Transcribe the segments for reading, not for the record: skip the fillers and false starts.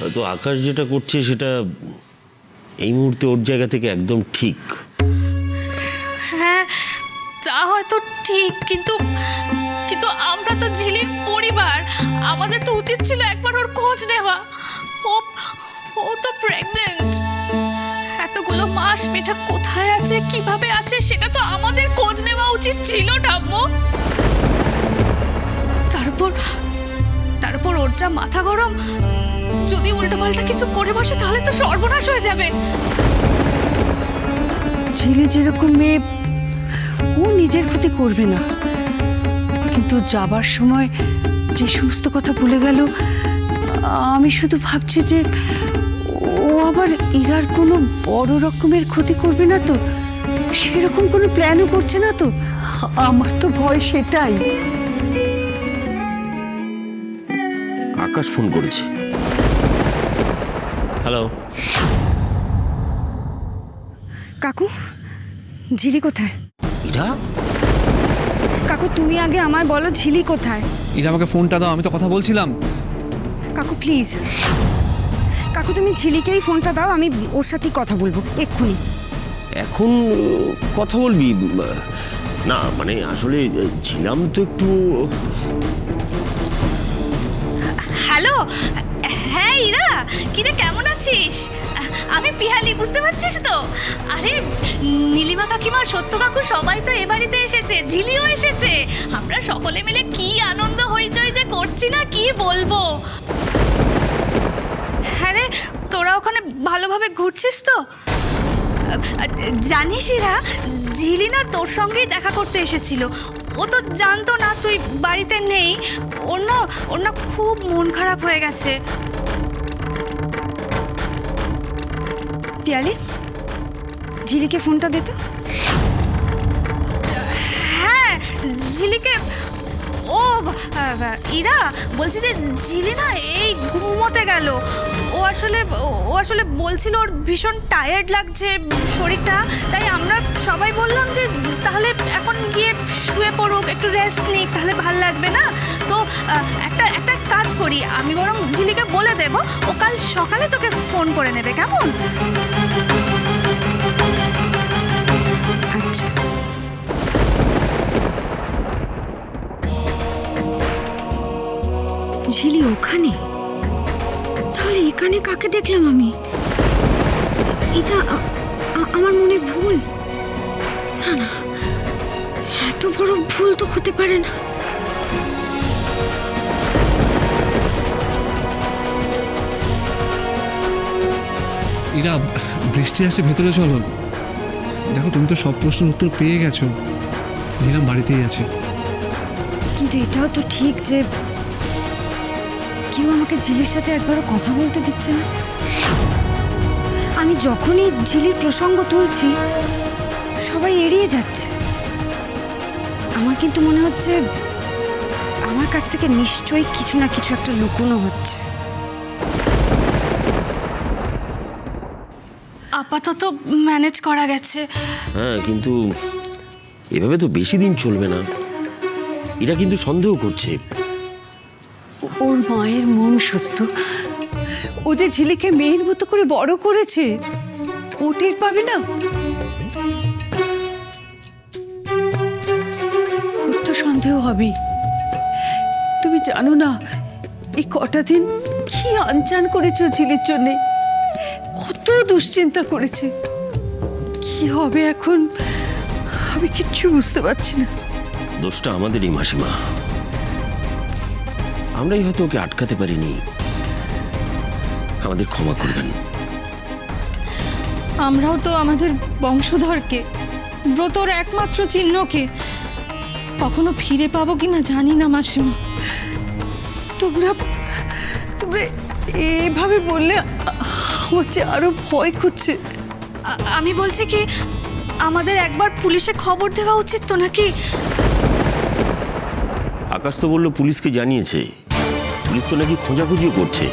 হয়তো আকাশ যেটা করছে সেটা এই মুহূর্তে ওর জায়গা থেকে একদম ঠিক। হ্যাঁ, তা হয়তো ঠিক, কিন্তু কিন্তু আমরা তো ঝিলির পরিবার, আমাদের তো উচিত ছিল একবার ওর খোঁজ নেওয়া। ও ও তো প্রেগন্যান্ট। এতগুলো মাস মেয়েটা কোথায় আছে, কিভাবে আছে, সেটা তো আমাদের খোঁজ নেওয়া উচিত ছিল ঠাম্মু। তারপর ওর যা মাথা গরম, যদি উল্টোপাল্টা কিছু করে বসে তাহলে তো সর্বনাশ হয়ে যাবে। ঝিলি যেরকম মেয়ে, ও নিজের ক্ষতি করবে না, কিন্তু যাবার সময় যে সমস্ত কথা বলে গেল, আমি শুধু ভাবছি যে ও আবার ইরার কোনো বড় রকমের ক্ষতি করবে না তো, সেরকম কোনো প্ল্যানও করছে না তো। আমার তো ভয় সেটাই। আকাশ ফোন করেছে। হ্যালো। কাকু, ঝিলি কোথায়? ইরা? কাকু তুমি আগে আমায় বলো ঝিলি কোথায়। ইরা আমাকে ফোনটা দাও, আমি তো কথা বলছিলাম। কাকু প্লিজ, কাকু তুমি ঝিলিকেই ফোনটা দাও, আমি ওর সাথেই কথা বলবো এক্ষুনি। এখন কথা বলবি? না মানে আসলে ছিলাম তো একটু। হ্যালো, হ্যাঁ ইরা, কিরে কেমন আছিস? আমি পিহালি, বুঝতে পারছিস তো? আরে নীলিমা কাকিমা, সত্য কাকু সবাই তো এ বাড়িতে এসেছে, ঝিলিও এসেছে। আমরা সকলে মিলে কি আনন্দ হইচই যে করছি না, কি বলবো। হ্যাঁ রে, তোরা ওখানে ভালোভাবে ঘুরছিস তো? জানিস ইরা, ঝিলি না তোর সঙ্গেই দেখা করতে এসেছিল। ও তো জানতো না তুই বাড়িতে নেই। ওর না খুব মন খারাপ হয়ে গেছে। পিয়ালি, ঝিলিকে ফোনটা দে তো। হ্যাঁ, ঝিলিকে। ও ইরা, বলছি যে ঝিলি না এই ঘুমোতে গেল। ও আসলে বলছিল ওর ভীষণ টায়ার্ড লাগছে শরীরটা, তাই আমরা সবাই বললাম যে তাহলে এখন গিয়ে শুয়ে পড়ুক, একটু রেস্ট নিক, তাহলে ভাল লাগবে না তো। একটা কাজ করি, আমি বরং ঝিলিকে বলে দেব, ও কাল সকালে তোকে ফোন করে নেবে, কেমন? আচ্ছা। ঝিলি ওখানে? তাহলে এখানে কাকে দেখলাম আমি? এটা আমার মনের ভুল? না না, এত বড় ভুল তো হতে পারে না। ইরা, বৃষ্টি আসছে, ভেতরে চলো। দেখো তুমি তো সব প্রশ্নের উত্তর পেয়ে গেছো, ঝিলাম বাড়িতেই আছে। কিন্তু এটাও তো ঠিক যে কেউ আমাকে ঝিলির সাথে একবারও কথা বলতে দিচ্ছে না। আমি যখনই ঝিলির প্রসঙ্গ তুলছি সবাই এড়িয়ে যাচ্ছে। আমার কিন্তু মনে হচ্ছে আমার কাছ থেকে নিশ্চয়ই কিছু না কিছু একটা লুকোনো হচ্ছে। আপাতত ম্যানেজ করা গেছে। হ্যাঁ, কিন্তু এভাবে তো বেশি দিন চলবে না। এরা কিন্তু সন্দেহ করছে। ওর মায়ের মন সত্য, ও যে ঝিলিকে মেয়ের মতো করে বড় করেছে, ও টের পাবে না? ওর তো সন্দেহ হবেই। তুমি জানো না এই কটা দিন কি আনচান করেছো ঝিলির জন্যে, কত দুশ্চিন্তা করেছে। কি হবে এখন আমি কিচ্ছু বুঝতে পারছি না। দোষটা আমাদেরই মাসিমা, আমরাই হয়তো ওকে আটকাতে পারিনি। আমাদের ক্ষমা করবেন। আমরাও তো আমাদের বংশধরকে, ব্রতর একমাত্র চিহ্নকে কখনো ফিরে পাবো কিনা জানি না মাসিমা। তোমরা তোমরা এভাবে বললে আমার যে আরো ভয় করছে। আমি বলছি কি, আমাদের একবার পুলিশে খবর দেওয়া উচিত তো নাকি? আকাশ তো বললো পুলিশকে জানিয়েছে, পুলিশ তো নাকি খোঁজাখুঁজিও করছে।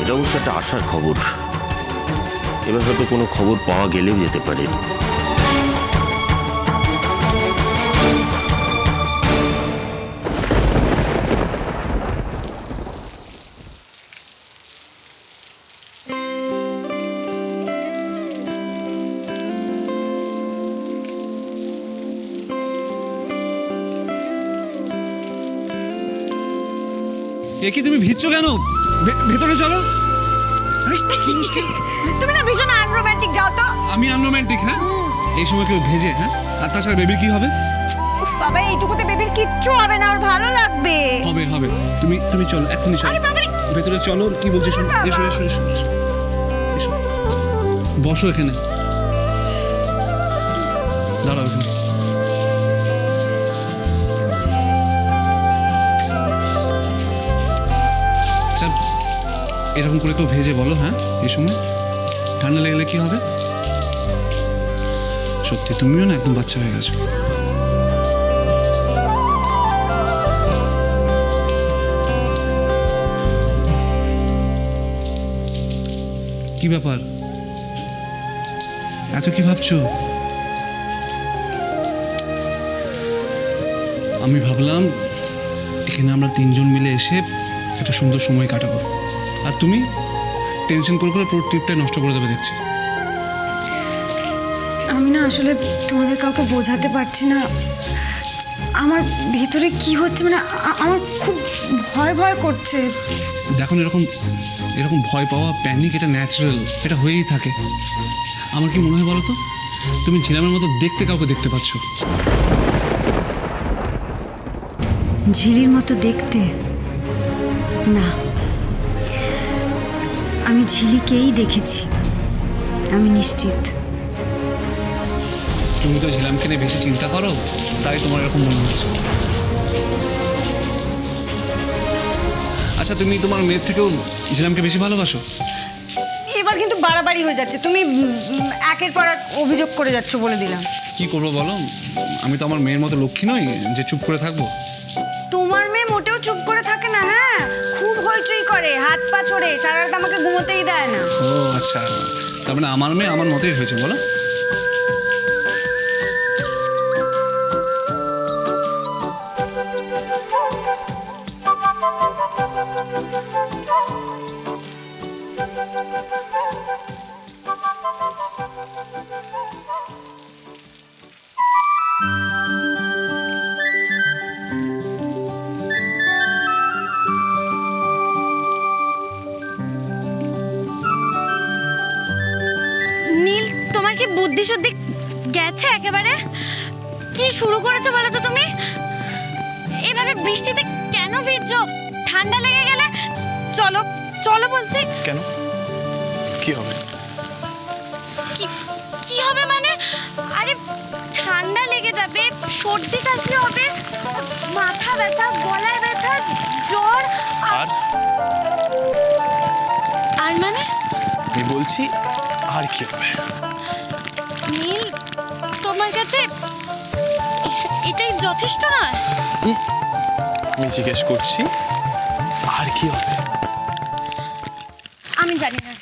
এটা অবশ্য একটা আশার খবর। এবার হয়তো কোনো খবর পাওয়া গেলেও যেতে পারে। এ কি তুমি ভিজছো কেন? ভেতরে চলো। আরে কি মুশকিল? তুমি না ভীষণ আনরোম্যান্টিক, যাও তো। আমি আনরোম্যান্টিক? হ্যাঁ, এই সময় কেউ ভেজে? হ্যাঁ, আর তাছাড়া বেবির কি হবে? উফ বাবা, এইটুকুতে বেবির কিচ্ছু হবে না, ওর ভালো লাগবে। হবে হবে। তুমি চলো, এখনই চলো। আরে বাবারে, ভেতরে চলো। কি বলছো শোনো। এসো এসো এসো এসো এসো। বসো এখানে, দাঁড়াও এখানে। আচ্ছা, এরকম করে কেউ ভেজে বলো? হ্যাঁ, এই সময় ঠান্ডা লেগেলে কি হবে? সত্যি তুমিও না একদম বাচ্চা হয়ে গেছো। কি ব্যাপার, এত কি ভাবছো? আমি ভাবলাম এখানে আমরা তিনজন মিলে এসে একটা সুন্দর সময় কাটাবো, আর তুমি টেনশন করে করে পুরো ট্রিপটাই নষ্ট করে দেবে দেখছি। আমি না আসলে তোমাদের কাউকে বোঝাতে পারছি না আমার ভেতরে কি হচ্ছে, মানে আমার খুব ভয় ভয় করছে। দেখুন, এরকম এরকম ভয় পাওয়া, প্যানিক, এটা ন্যাচারাল, এটা হয়েই থাকে। আমার কি মনে হয় বলো তো, তুমি ঝিলামের মতো দেখতে কাউকে দেখতে পাচ্ছ। ঝিলির মতো দেখতে? না, আমি ঝিলিকেই দেখেছি, আমি নিশ্চিত। তুমি তো ঝিলামকে নিয়ে বেশি চিন্তা করো, তাই তোমার এরকম মনে হচ্ছে। আচ্ছা, তুমি তোমার মেয়ের থেকেও ঝিলামকে বেশি ভালোবাসো? এবার কিন্তু বাড়াবাড়ি হয়ে যাচ্ছে, তুমি একের পর এক অভিযোগ করে যাচ্ছ, বলে দিলাম। কি করবো বলো, আমি তো আমার মেয়ের মতো লক্ষ্মী নই যে চুপ করে থাকবো। তোমার মেয়ে মোটেও চুপ করে থাকে না, হ্যাঁ, খুব হইচই করে, হাত পা ছড়ে, সারা রাত আমাকে ঘুমোতেই দেয় না। ও আচ্ছা, তার মানে আমার মেয়ে আমার মতোই হয়েছে বলো? নীল, তোমার কি বুদ্ধি শুদ্ধি গেছে একেবারে? কি শুরু করেছো বলো তো তুমি? এভাবে বৃষ্টিতে কেন ভিজছো? ঠান্ডা লেগে গেলে? চলো চলো বলছি। কেন, কি হবে? কি হবে মানে? আরে ঠান্ডা লেগে যাবে, সর্দি কাশি হবে, মাথা ব্যথা, গলায় ব্যথা, জ্বর। আর আর মানে? আমি বলছি আর কি হবে? নীল, তোমার কাছে এটাই যথেষ্ট নয়? আমি জিজ্ঞেস করছি আর কি হবে? আমি জানি না।